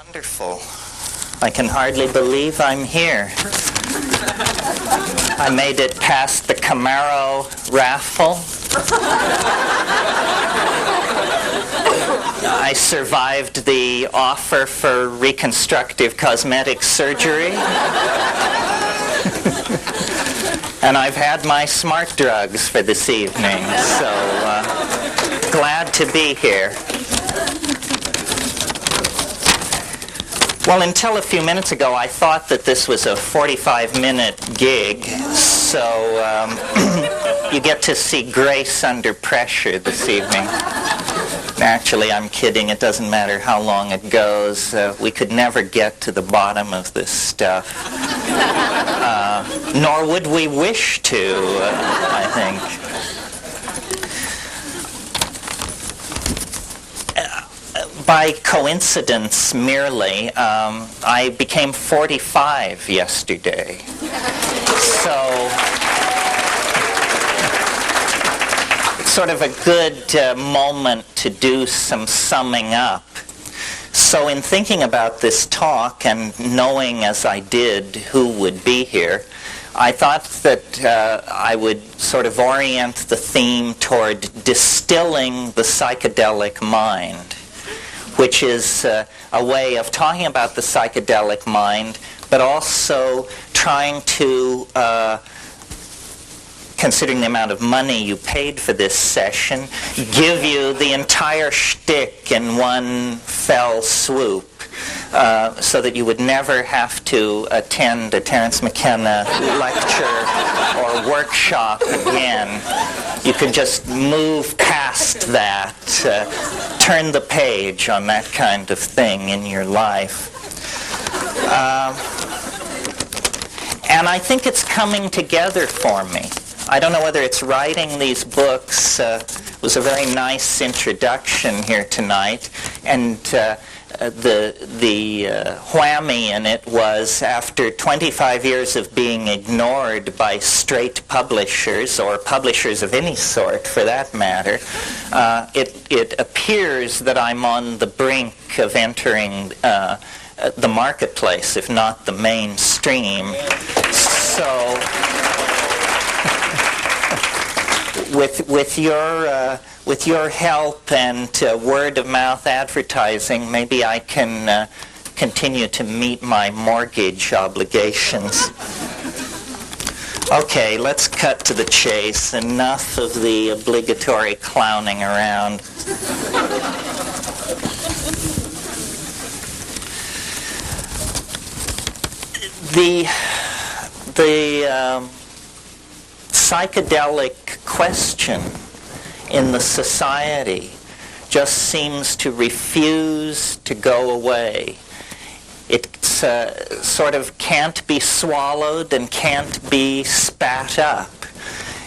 Wonderful. I can hardly believe I'm here. I made it past the Camaro raffle. I survived the offer for reconstructive cosmetic surgery. And I've had my smart drugs for this evening, so glad to be here. Well, until a few minutes ago, I thought that this was a 45-minute gig, so you get to see grace under pressure this evening. Actually, I'm kidding. It doesn't matter how long it goes. We could never get to the bottom of this stuff. Nor would we wish to, I think. By coincidence merely, I became 45 yesterday. So it's sort of a good moment to do some summing up. So in thinking about this talk and knowing as I did who would be here, I thought that I would sort of orient the theme toward distilling the psychedelic mind, which is a way of talking about the psychedelic mind, but also trying to, considering the amount of money you paid for this session, give you the entire shtick in one fell swoop, so that you would never have to attend a Terence McKenna lecture or workshop again. You could just move past that, turn the page on that kind of thing in your life. And I think it's coming together for me. I don't know whether it's writing these books. It was a very nice introduction here tonight, and the whammy in it was, after 25 years of being ignored by straight publishers, or publishers of any sort for that matter, it appears that I'm on the brink of entering the marketplace, if not the mainstream. So with your help and word-of-mouth advertising, maybe I can continue to meet my mortgage obligations. Okay, let's cut to the chase. Enough of the obligatory clowning around. The psychedelic question in the society just seems to refuse to go away. It sort of can't be swallowed and can't be spat up.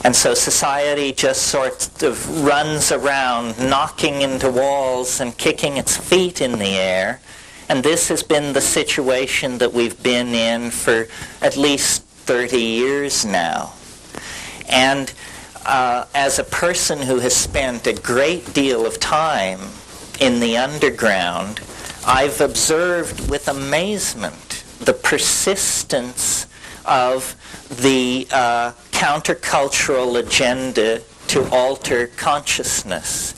And so society just sort of runs around knocking into walls and kicking its feet in the air. And this has been the situation that we've been in for at least 30 years now. And as a person who has spent a great deal of time in the underground, I've observed with amazement the persistence of the countercultural agenda to alter consciousness.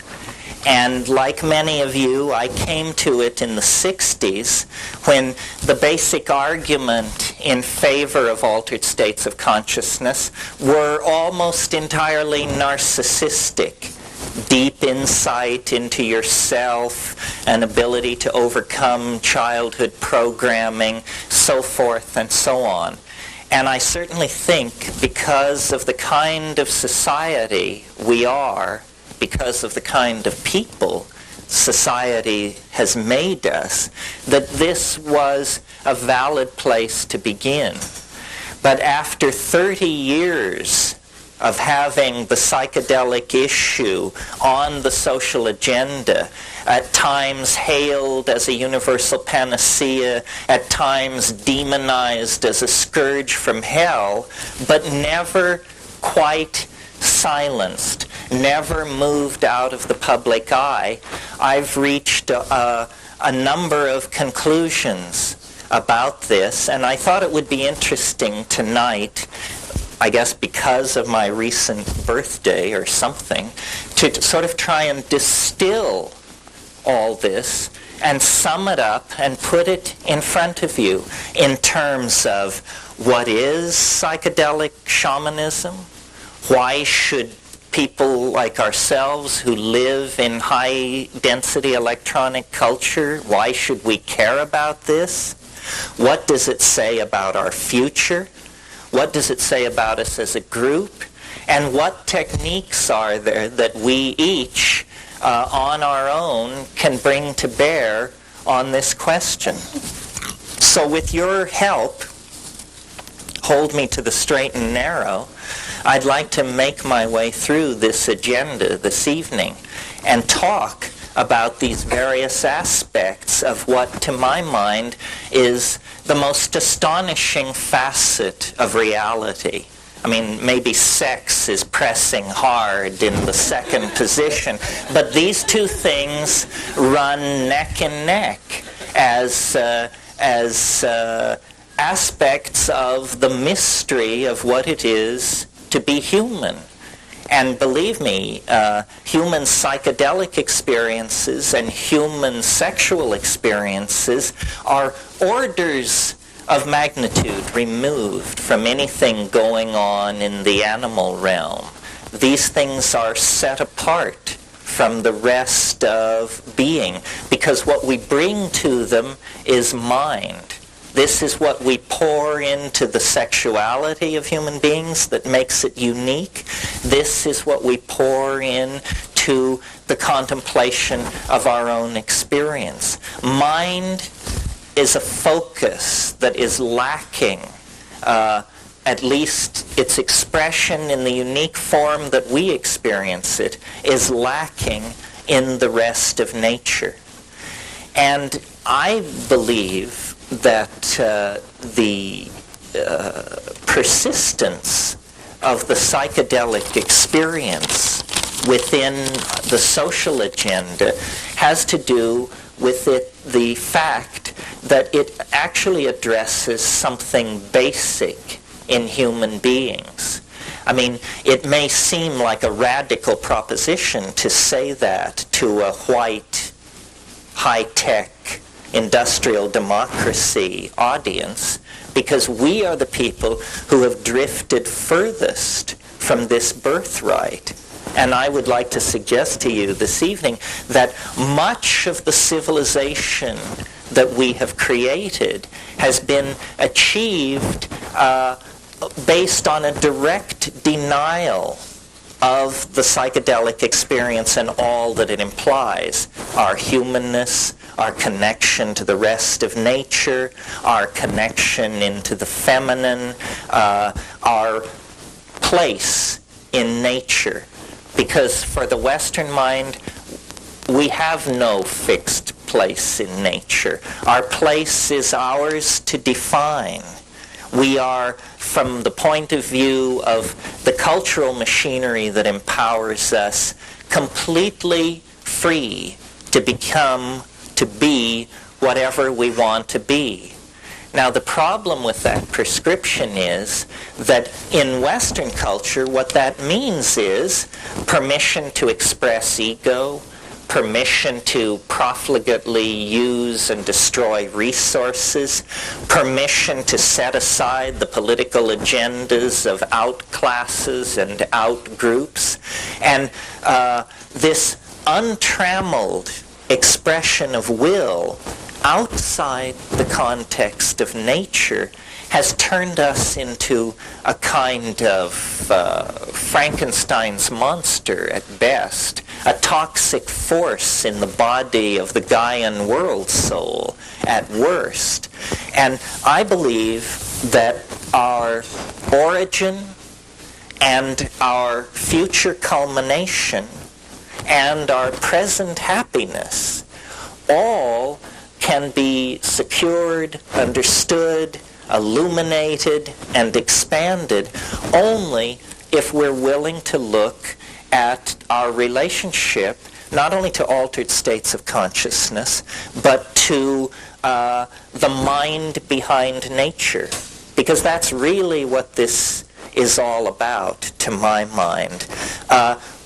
And like many of you, I came to it in the 60s when the basic argument in favor of altered states of consciousness were almost entirely narcissistic. Deep insight into yourself, an ability to overcome childhood programming, so forth and so on. And I certainly think because of the kind of society we are, because of the kind of people society has made us, that this was a valid place to begin. But after 30 years of having the psychedelic issue on the social agenda, at times hailed as a universal panacea, at times demonized as a scourge from hell, but never quite silenced, never moved out of the public eye, I've reached a a number of conclusions about this, and I thought it would be interesting tonight, I guess because of my recent birthday or something, to sort of try and distill all this and sum it up and put it in front of you in terms of what is psychedelic shamanism, why should people like ourselves who live in high-density electronic culture, why should we care about this? What does it say about our future? What does it say about us as a group? And what techniques are there that we each, on our own, can bring to bear on this question? So with your help, hold me to the straight and narrow, I'd like to make my way through this agenda this evening and talk about these various aspects of what, to my mind, is the most astonishing facet of reality. I mean, maybe sex is pressing hard in the second position, but these two things run neck and neck as aspects of the mystery of what it is to be human. And believe me, human psychedelic experiences and human sexual experiences are orders of magnitude removed from anything going on in the animal realm. These things are set apart from the rest of being because what we bring to them is mind. This is what we pour into the sexuality of human beings that makes it unique. This is what we pour into the contemplation of our own experience. Mind is a focus that is lacking, at least its expression in the unique form that we experience it, is lacking in the rest of nature. And I believe that the persistence of the psychedelic experience within the social agenda has to do with the fact that it actually addresses something basic in human beings. I mean, it may seem like a radical proposition to say that to a white, high-tech, industrial democracy audience, because we are the people who have drifted furthest from this birthright. And I would like to suggest to you this evening that much of the civilization that we have created has been achieved based on a direct denial of the psychedelic experience and all that it implies. Our humanness, our connection to the rest of nature, our connection into the feminine, our place in nature. Because for the Western mind, we have no fixed place in nature. Our place is ours to define. We are, from the point of view of the cultural machinery that empowers us, completely free to become, to be whatever we want to be. Now, the problem with that prescription is that in Western culture, what that means is permission to express ego, permission to profligately use and destroy resources, permission to set aside the political agendas of outclasses and outgroups, and this untrammeled expression of will outside the context of nature has turned us into a kind of Frankenstein's monster at best, a toxic force in the body of the Gaian world soul at worst. And I believe that our origin and our future culmination and our present happiness all can be secured, understood, illuminated, and expanded only if we're willing to look at our relationship not only to altered states of consciousness, but to the mind behind nature. Because that's really what this is all about, to my mind.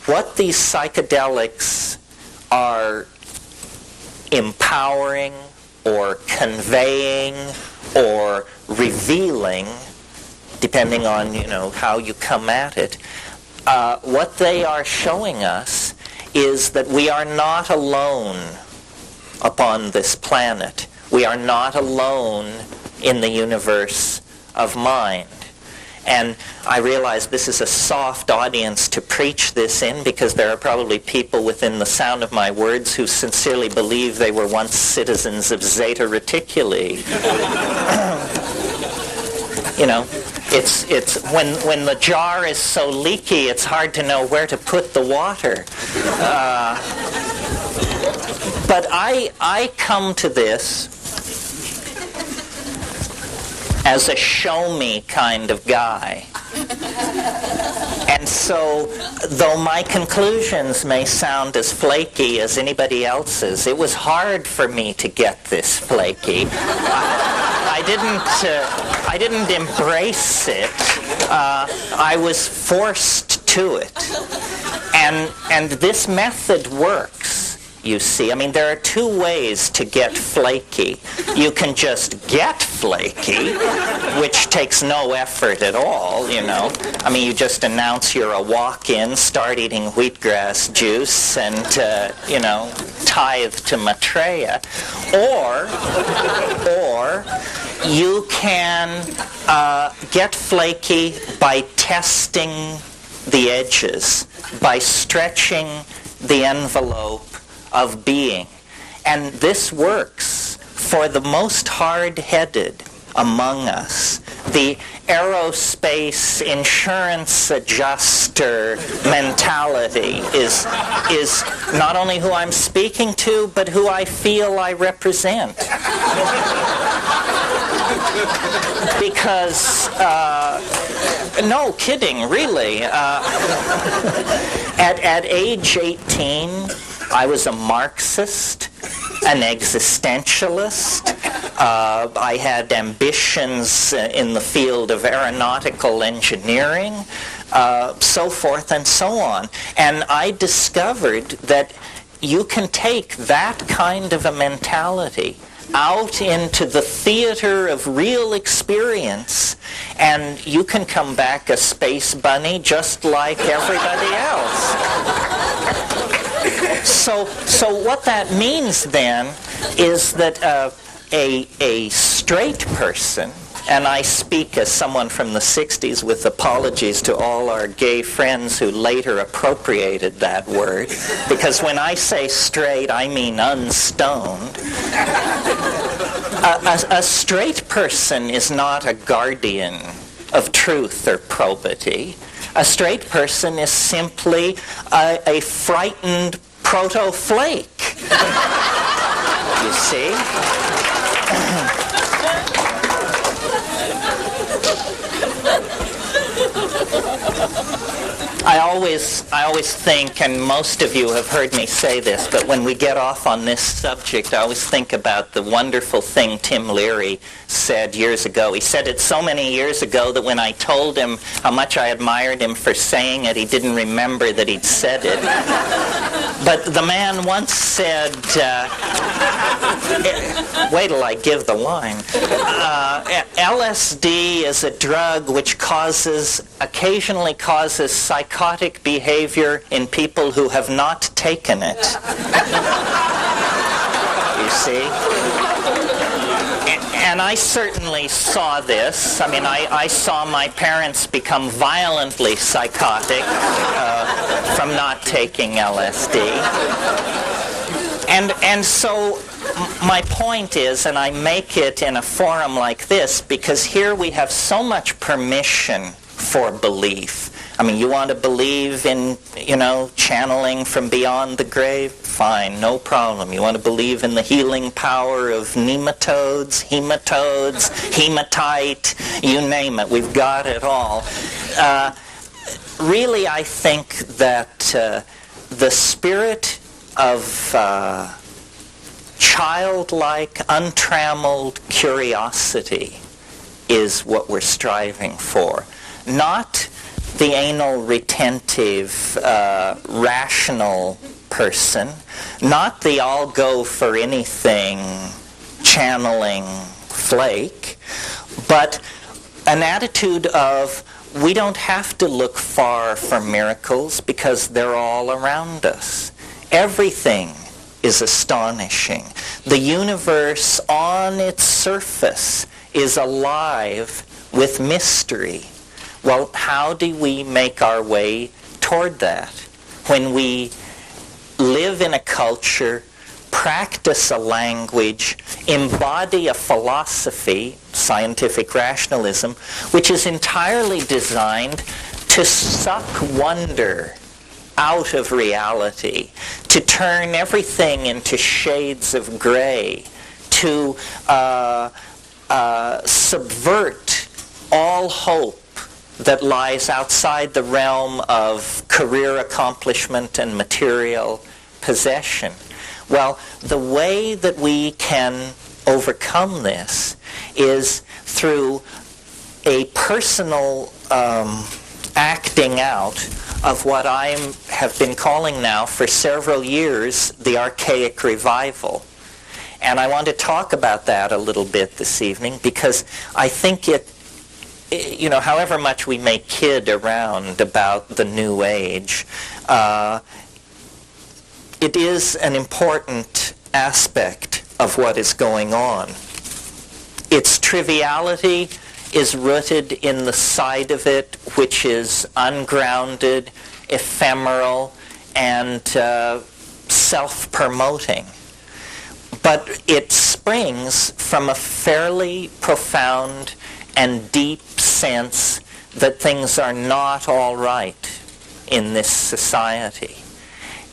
What these psychedelics are empowering or conveying or revealing, depending on, how you come at it, what they are showing us is that we are not alone upon this planet. We are not alone in the universe of mind. And I realize this is a soft audience to preach this in, because there are probably people within the sound of my words who sincerely believe they were once citizens of Zeta Reticuli. It's when the jar is so leaky, it's hard to know where to put the water. But I come to this as a show-me kind of guy. And so, though my conclusions may sound as flaky as anybody else's, it was hard for me to get this flaky. I didn't embrace it. I was forced to it. And this method works. You see, there are two ways to get flaky. You can just get flaky, which takes no effort at all, you just announce you're a walk-in, start eating wheatgrass juice, and, tithe to Maitreya. Or you can get flaky by testing the edges, by stretching the envelope of being. And this works for the most hard-headed among us. The aerospace insurance adjuster mentality is not only who I'm speaking to, but who I feel I represent. Because, no kidding, really. At age 18, I was a Marxist, an existentialist. I had ambitions in the field of aeronautical engineering, so forth and so on. And I discovered that you can take that kind of a mentality out into the theater of real experience, and you can come back a space bunny just like everybody else. So what that means then is that a straight person, and I speak as someone from the 60s with apologies to all our gay friends who later appropriated that word, because when I say straight, I mean unstoned. A straight person is not a guardian of truth or probity. A straight person is simply a frightened proto-flake. You see? I always think, and most of you have heard me say this, but when we get off on this subject, I always think about the wonderful thing Tim Leary said years ago. He said it so many years ago that when I told him how much I admired him for saying it, he didn't remember that he'd said it. But the man once said, wait till I give the line, LSD is a drug which occasionally causes psychotic behavior in people who have not taken it. You see? And I certainly saw this. I saw my parents become violently psychotic from not taking LSD. And so my point is, and I make it in a forum like this, because here we have so much permission for belief. You want to believe in, channeling from beyond the grave? Fine, no problem. You want to believe in the healing power of nematodes, hematite, you name it. We've got it all. Really, I think that the spirit of childlike, untrammeled curiosity is what we're striving for. Not the anal retentive, rational person, not the I'll go for anything channeling flake, but an attitude of we don't have to look far for miracles because they're all around us. Everything is astonishing. The universe on its surface is alive with mystery. Well, how do we make our way toward that? When we live in a culture, practice a language, embody a philosophy, scientific rationalism, which is entirely designed to suck wonder out of reality, to turn everything into shades of gray, to subvert all hope that lies outside the realm of career accomplishment and material possession. Well, the way that we can overcome this is through a personal acting out of what I have been calling now for several years the archaic revival. And I want to talk about that a little bit this evening because I think it, however much we may kid around about the New Age, it is an important aspect of what is going on. Its triviality is rooted in the side of it which is ungrounded, ephemeral, and self-promoting. But it springs from a fairly profound and deep sense that things are not all right in this society.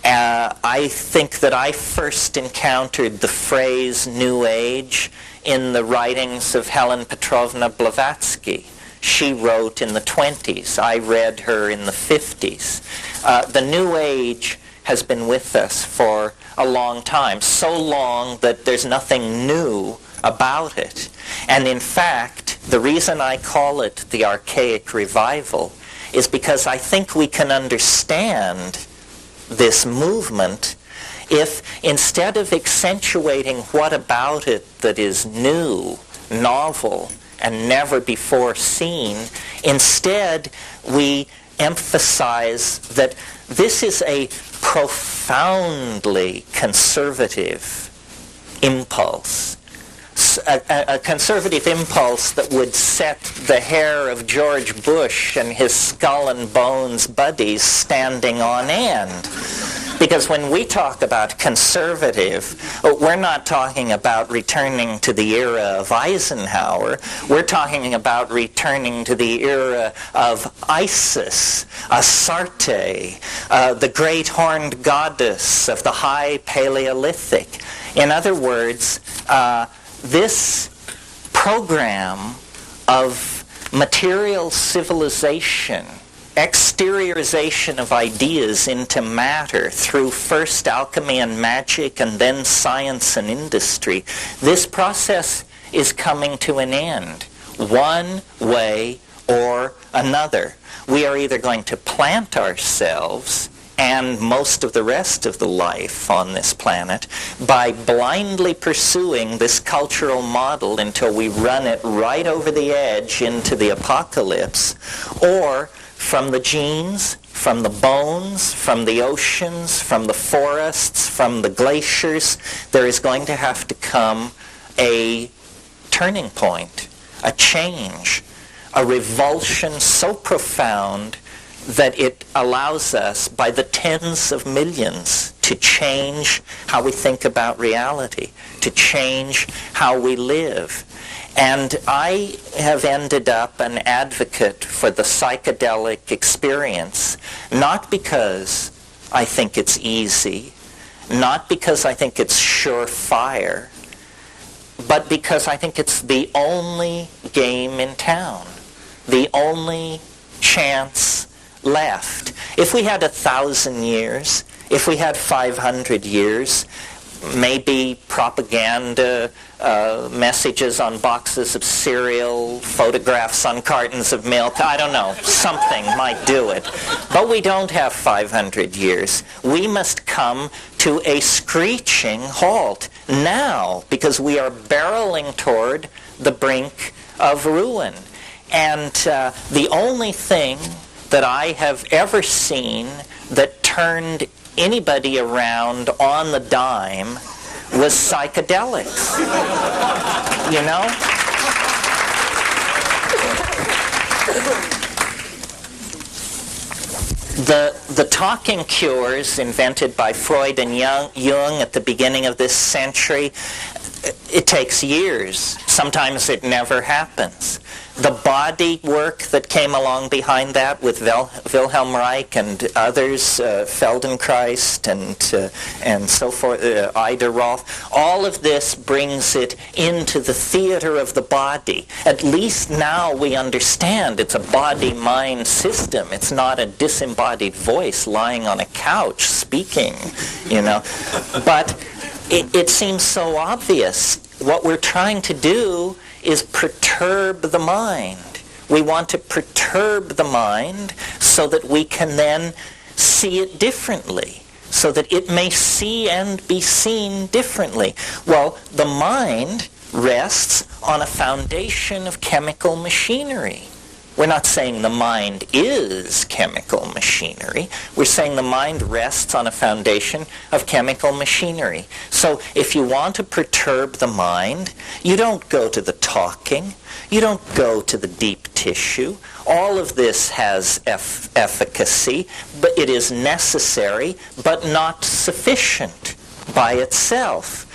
I think that I first encountered the phrase New Age in the writings of Helen Petrovna Blavatsky. She wrote in the 20s. I read her in the 50s. The New Age has been with us for a long time, so long that there's nothing new about it. And in fact, the reason I call it the archaic revival is because I think we can understand this movement if instead of accentuating what about it that is new, novel, and never before seen, instead we emphasize that this is a profoundly conservative impulse. A conservative impulse that would set the hair of George Bush and his skull and bones buddies standing on end. Because when we talk about conservative, we're not talking about returning to the era of Eisenhower. We're talking about returning to the era of Isis, Astarte, the great horned goddess of the high Paleolithic. In other words, this program of material civilization, exteriorization of ideas into matter through first alchemy and magic and then science and industry, this process is coming to an end, one way or another. We are either going to plant ourselves and most of the rest of the life on this planet by blindly pursuing this cultural model until we run it right over the edge into the apocalypse, or from the genes, from the bones, from the oceans, from the forests, from the glaciers, there is going to have to come a turning point, a change, a revulsion so profound that it allows us, by the tens of millions, to change how we think about reality, to change how we live. And I have ended up an advocate for the psychedelic experience, not because I think it's easy, not because I think it's surefire, but because I think it's the only game in town, the only chance left. If we had 1,000 years, If we had 500 years, maybe propaganda, messages on boxes of cereal, photographs on cartons of milk, I don't know, something might do it. But we don't have 500 years. We must come to a screeching halt now, because we are barreling toward the brink of ruin. And the only thing that I have ever seen that turned anybody around on the dime was psychedelics. You know? The talking cures invented by Freud and Jung at the beginning of this century, it takes years. Sometimes it never happens. The body work that came along behind that with Wilhelm Reich and others, Feldenkrais and so forth, Ida Rolf, all of this brings it into the theater of the body. At least now we understand it's a body-mind system. It's not a disembodied voice lying on a couch speaking, you know. But it seems so obvious. What we're trying to do is perturb the mind. We want to perturb the mind so that we can then see it differently, so that it may see and be seen differently. Well, the mind rests on a foundation of chemical machinery. We're not saying the mind is chemical machinery. We're saying the mind rests on a foundation of chemical machinery. So if you want to perturb the mind, you don't go to the talking. You don't go to the deep tissue. All of this has efficacy, but it is necessary, but not sufficient by itself.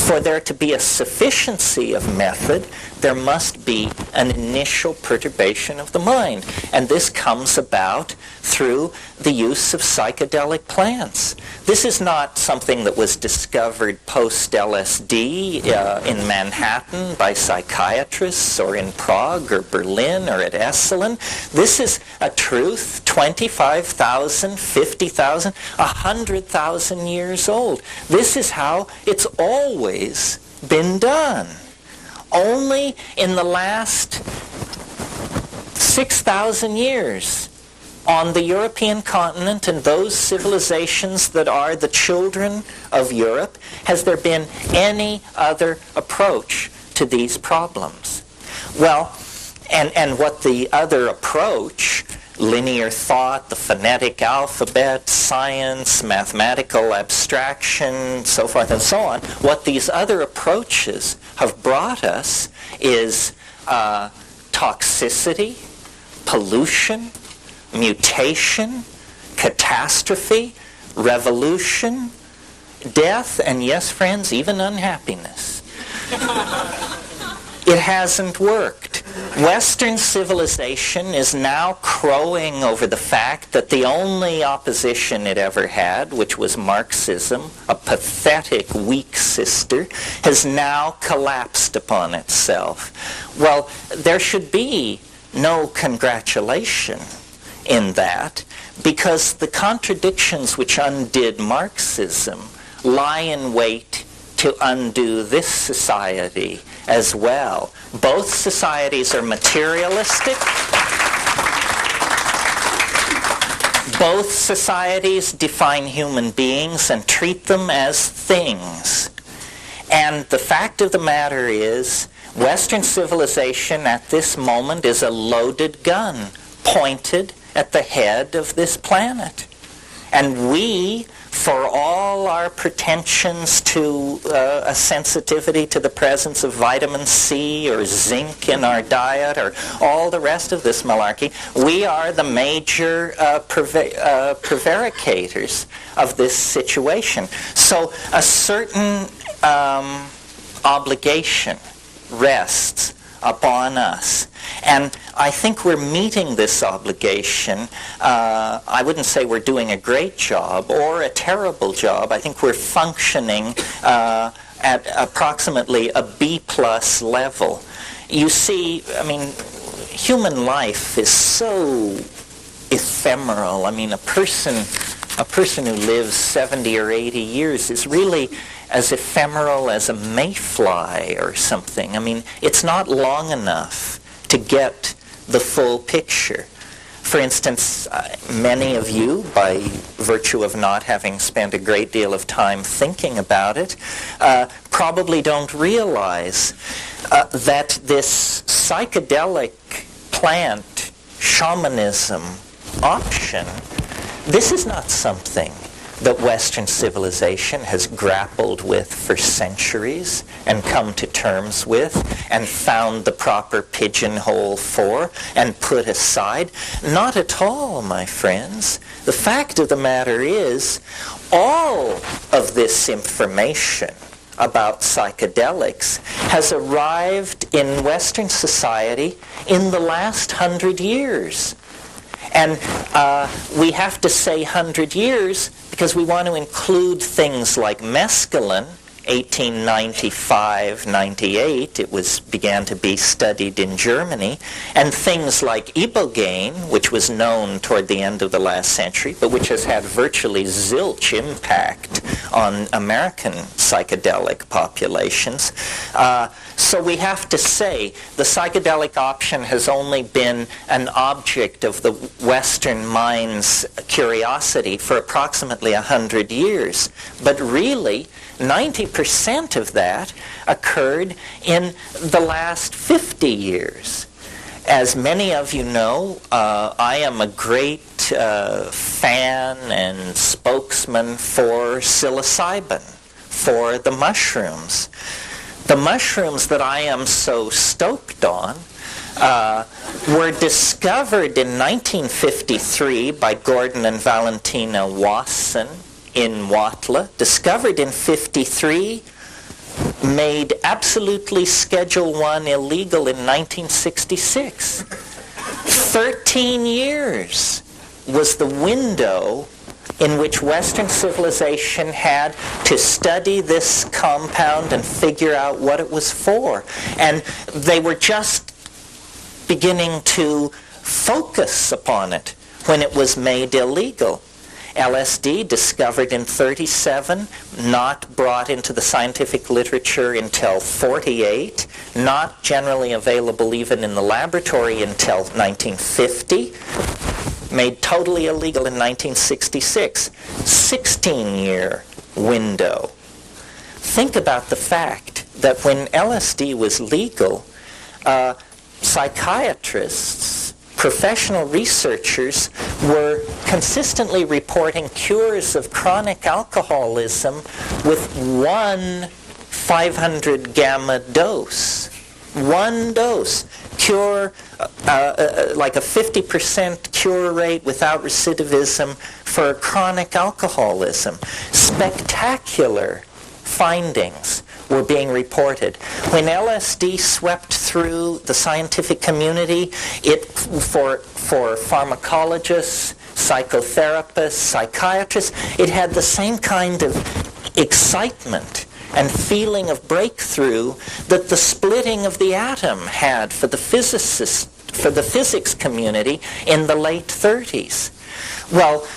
For there to be a sufficiency of method, there must be an initial perturbation of the mind. And this comes about through the use of psychedelic plants. This is not something that was discovered post-LSD in Manhattan by psychiatrists or in Prague or Berlin or at Esalen. This is a truth 25,000, 50,000, 100,000 years old. This is how it's always been done. Only in the last 6,000 years on the European continent and those civilizations that are the children of Europe has there been any other approach to these problems. Well, and what the other approach, linear thought, the phonetic alphabet, science, mathematical abstraction, so forth and so on, what these other approaches have brought us is toxicity, pollution, mutation, catastrophe, revolution, death, and yes, friends, even unhappiness. It hasn't worked. Western civilization is now crowing over the fact that the only opposition it ever had, which was Marxism, a pathetic, weak sister, has now collapsed upon itself. Well, there should be no congratulation in that, because the contradictions which undid Marxism lie in wait to undo this society as well. Both societies are materialistic. Both societies define human beings and treat them as things. And the fact of the matter is, Western civilization at this moment is a loaded gun pointed at the head of this planet. And we, for all our pretensions to a sensitivity to the presence of vitamin C or zinc in our diet or all the rest of this malarkey, we are the major prevaricators of this situation. So a certain obligation rests upon us. And I think we're meeting this obligation. I wouldn't say we're doing a great job or a terrible job. I think we're functioning at approximately a B+ level. You see, I mean, human life is so ephemeral. I mean, a person A person who lives 70 or 80 years is really as ephemeral as a mayfly or something. I mean, it's not long enough to get the full picture. For instance, many of you, by virtue of not having spent a great deal of time thinking about it, probably don't realize that this psychedelic plant shamanism option, this is not something that Western civilization has grappled with for centuries and come to terms with and found the proper pigeonhole for and put aside. Not at all, my friends. The fact of the matter is, all of this information about psychedelics has arrived in Western society in the last 100 years. And we have to say 100 years because we want to include things like mescaline, 1895-98, it began to be studied in Germany, and things like ibogaine, which was known toward the end of the last century, but which has had virtually zilch impact on American psychedelic populations. So we have to say the psychedelic option has only been an object of the Western mind's curiosity for approximately 100 years. But really, 90% of that occurred in the last 50 years. As many of you know, I am a great fan and spokesman for psilocybin, for the mushrooms. The mushrooms that I am so stoked on were discovered in 1953 by Gordon and Valentina Wasson in Huautla, discovered in 53, made absolutely Schedule 1 illegal in 1966. 13 years was the window in which Western civilization had to study this compound and figure out what it was for. And they were just beginning to focus upon it when it was made illegal. LSD, discovered in 37, not brought into the scientific literature until 48, not generally available even in the laboratory until 1950, made totally illegal in 1966. 16-year window. Think about the fact that when LSD was legal, psychiatrists, professional researchers were consistently reporting cures of chronic alcoholism with one 500 gamma dose. One dose. Cure, like a 50% cure rate without recidivism for chronic alcoholism. Spectacular findings were being reported. When LSD swept through the scientific community, it for pharmacologists, psychotherapists, psychiatrists, it had the same kind of excitement and feeling of breakthrough that the splitting of the atom had for the physicists, for the physics community in the late 30s. Well,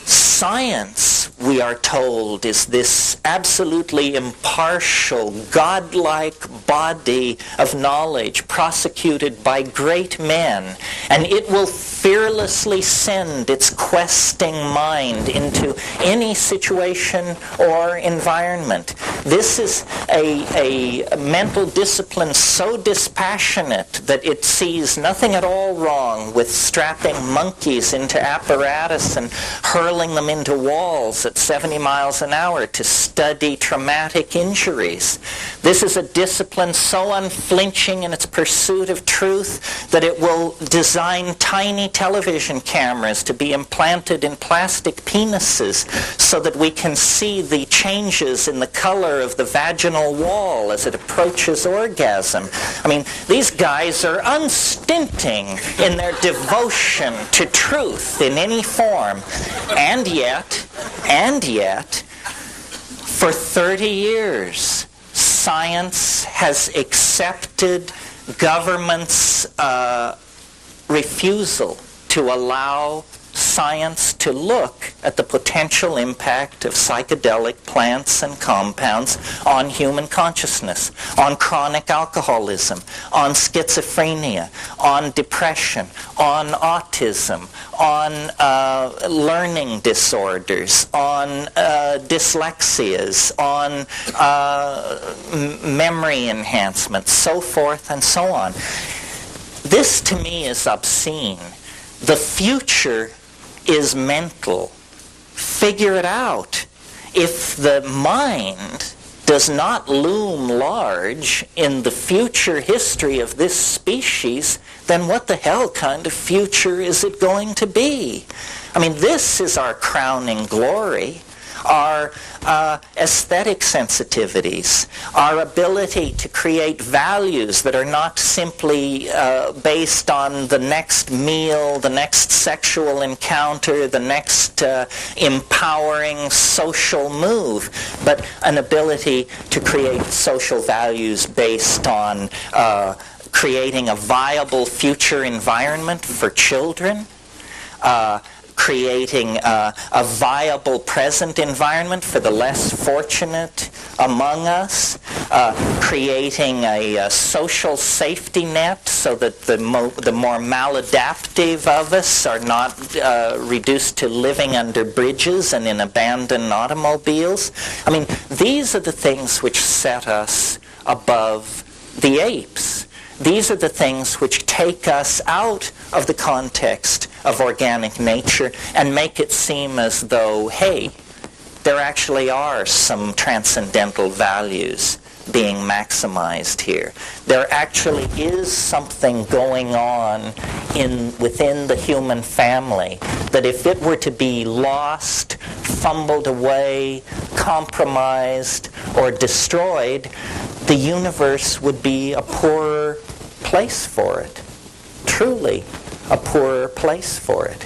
science, we are told, is this absolutely impartial, godlike body of knowledge prosecuted by great men, and it will fearlessly send its questing mind into any situation or environment. This is a mental discipline so dispassionate that it sees nothing at all wrong with strapping monkeys into apparatus and hurling them into walls at 70 miles an hour to study traumatic injuries. This is a discipline so unflinching in its pursuit of truth that it will design tiny television cameras to be implanted in plastic penises so that we can see the changes in the color of the vaginal wall as it approaches orgasm. I mean, these guys are unstinting in their devotion to truth in any form. And yet, for 30 years, science has accepted government's refusal to allow science to look at the potential impact of psychedelic plants and compounds on human consciousness, on chronic alcoholism, on schizophrenia, on depression, on autism, on learning disorders, on dyslexias, on memory enhancement, so forth and so on. This to me is obscene. The future is mental. Figure it out. If the mind does not loom large in the future history of this species, then what the hell kind of future is it going to be? I mean, this is our crowning glory. Our aesthetic sensitivities, our ability to create values that are not simply based on the next meal, the next sexual encounter, the next empowering social move, but an ability to create social values based on creating a viable future environment for children, creating a viable present environment for the less fortunate among us, creating a social safety net so that the more maladaptive of us are not reduced to living under bridges and in abandoned automobiles. I mean, these are the things which set us above the apes. These are the things which take us out of the context of organic nature and make it seem as though, hey, there actually are some transcendental values being maximized here. There actually is something going on within the human family that if it were to be lost, fumbled away, compromised, or destroyed, the universe would be a poorer place for it. Truly a poorer place for it.